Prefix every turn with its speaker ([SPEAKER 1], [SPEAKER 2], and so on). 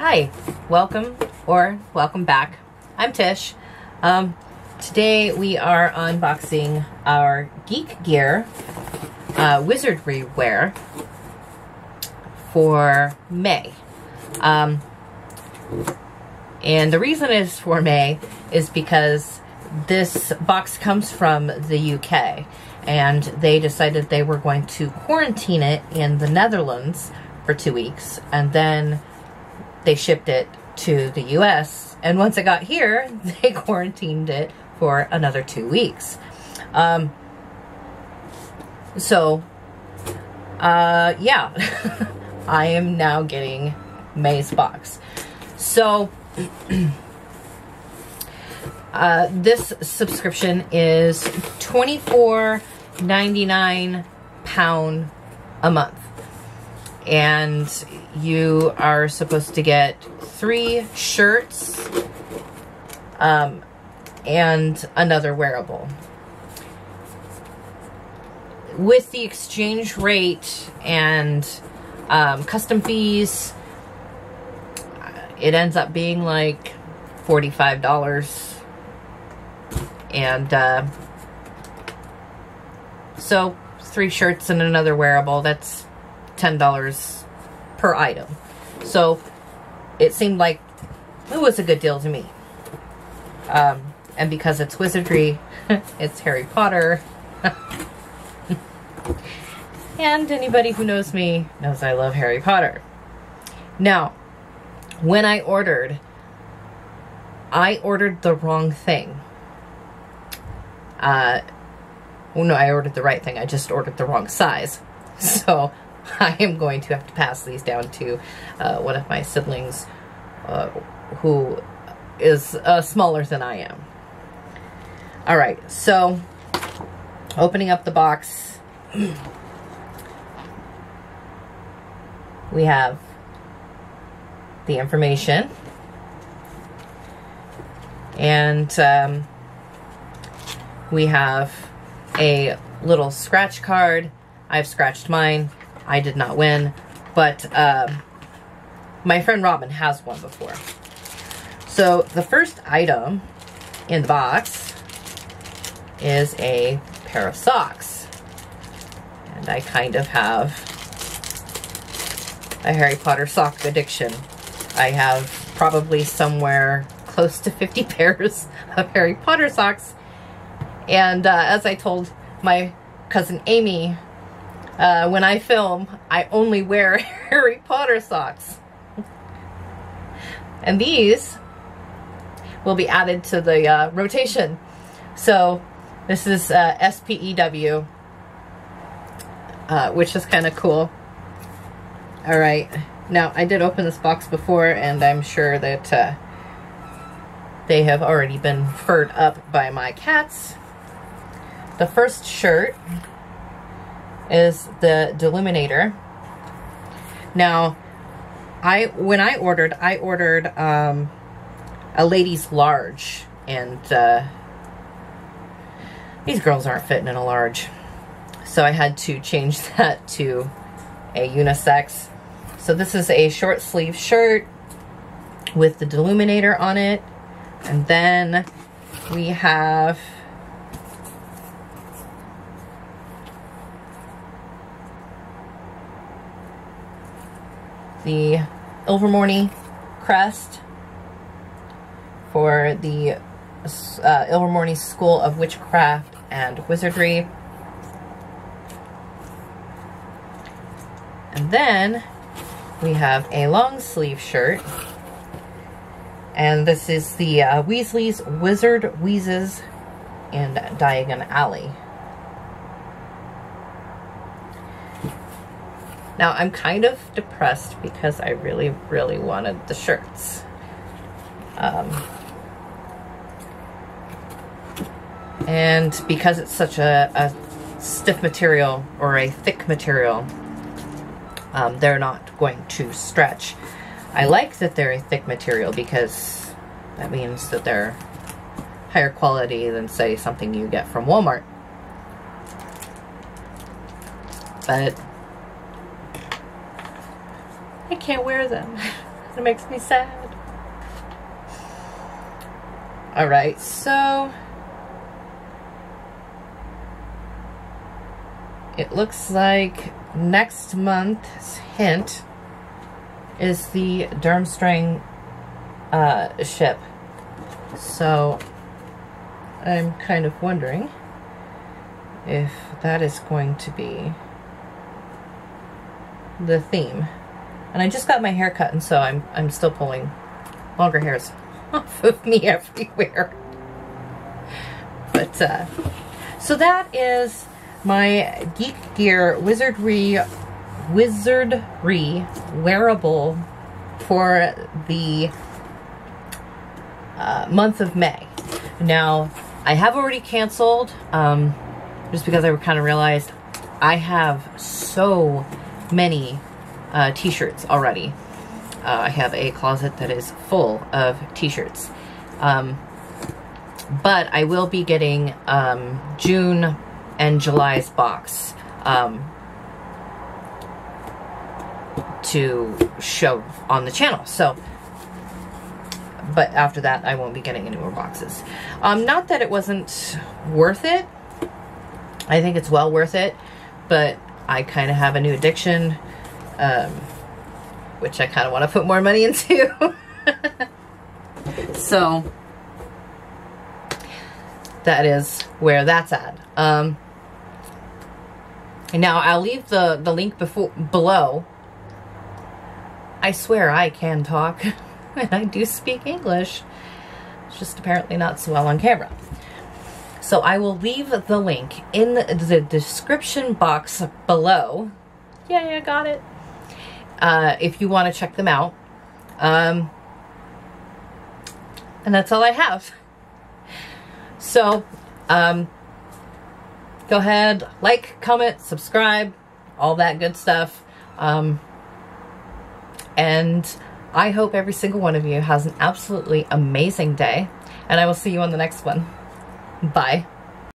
[SPEAKER 1] Hi, welcome back. I'm Tish. Today we are unboxing our Geekgear Wizardry Wear for May. And the reason it's for May is because this box comes from the UK, and they decided they were going to quarantine it in the Netherlands for 2 weeks, and then they shipped it to the US, and once it got here, they quarantined it for another 2 weeks. Yeah. I am now getting May's box. So, this subscription is £24.99 a month. And you are supposed to get 3 shirts and another wearable. With the exchange rate and custom fees, it ends up being like $45. And so 3 shirts and another wearable, that's $10 per item. So it seemed like it was a good deal to me. And because it's wizardry, it's Harry Potter. And anybody who knows me knows I love Harry Potter. Now, when I ordered the wrong thing. Well, no, I ordered the right thing. I just ordered the wrong size. So I am going to have to pass these down to one of my siblings who is smaller than I am. Alright, so opening up the box, we have the information, and we have a little scratch card. I've scratched mine. I did not win, but my friend Robin has won before. So the first item in the box is a pair of socks. And I kind of have a Harry Potter sock addiction. I have probably somewhere close to 50 pairs of Harry Potter socks. And as I told my cousin Amy, when I film, I only wear Harry Potter socks. And these will be added to the rotation. So this is SPEW, which is kind of cool. Alright, now I did open this box before, and I'm sure that they have already been furred up by my cats. The first shirt is the Deluminator. Now, when I ordered a ladies large, and these girls aren't fitting in a large, so I had to change that to a unisex. So this is a short sleeve shirt with the Deluminator on it, and then we have the Ilvermorny crest for the Ilvermorny School of Witchcraft and Wizardry. And then we have a long sleeve shirt, and this is the Weasley's Wizard Wheezes in Diagon Alley. Now, I'm kind of depressed because I really, really wanted the shirts. And because it's such a stiff material, or a thick material, they're not going to stretch. I like that they're a thick material because that means that they're higher quality than, say, something you get from Walmart. But I can't wear them. It makes me sad. Alright, so it looks like next month's hint is the Durmstrang ship. So I'm kind of wondering if that is going to be the theme. And I just got my hair cut, and so I'm still pulling longer hairs off of me everywhere. But so that is my Geekgear Wizardry Wearable for the month of May. Now, I have already canceled, just because I kind of realized I have so many t-shirts already. I have a closet that is full of t-shirts. But I will be getting June and July's box to show on the channel. So, but after that, I won't be getting any more boxes. Not that it wasn't worth it. I think it's well worth it, but I kind of have a new addiction, which I kind of want to put more money into. So that is where that's at. Now I'll leave the link below. I swear I can talk and I do speak English. It's just apparently not so well on camera. So I will leave the link in the description box below. Yay, I got it. If you want to check them out. And that's all I have. So, go ahead, like, comment, subscribe, all that good stuff. And I hope every single one of you has an absolutely amazing day. And I will see you on the next one. Bye.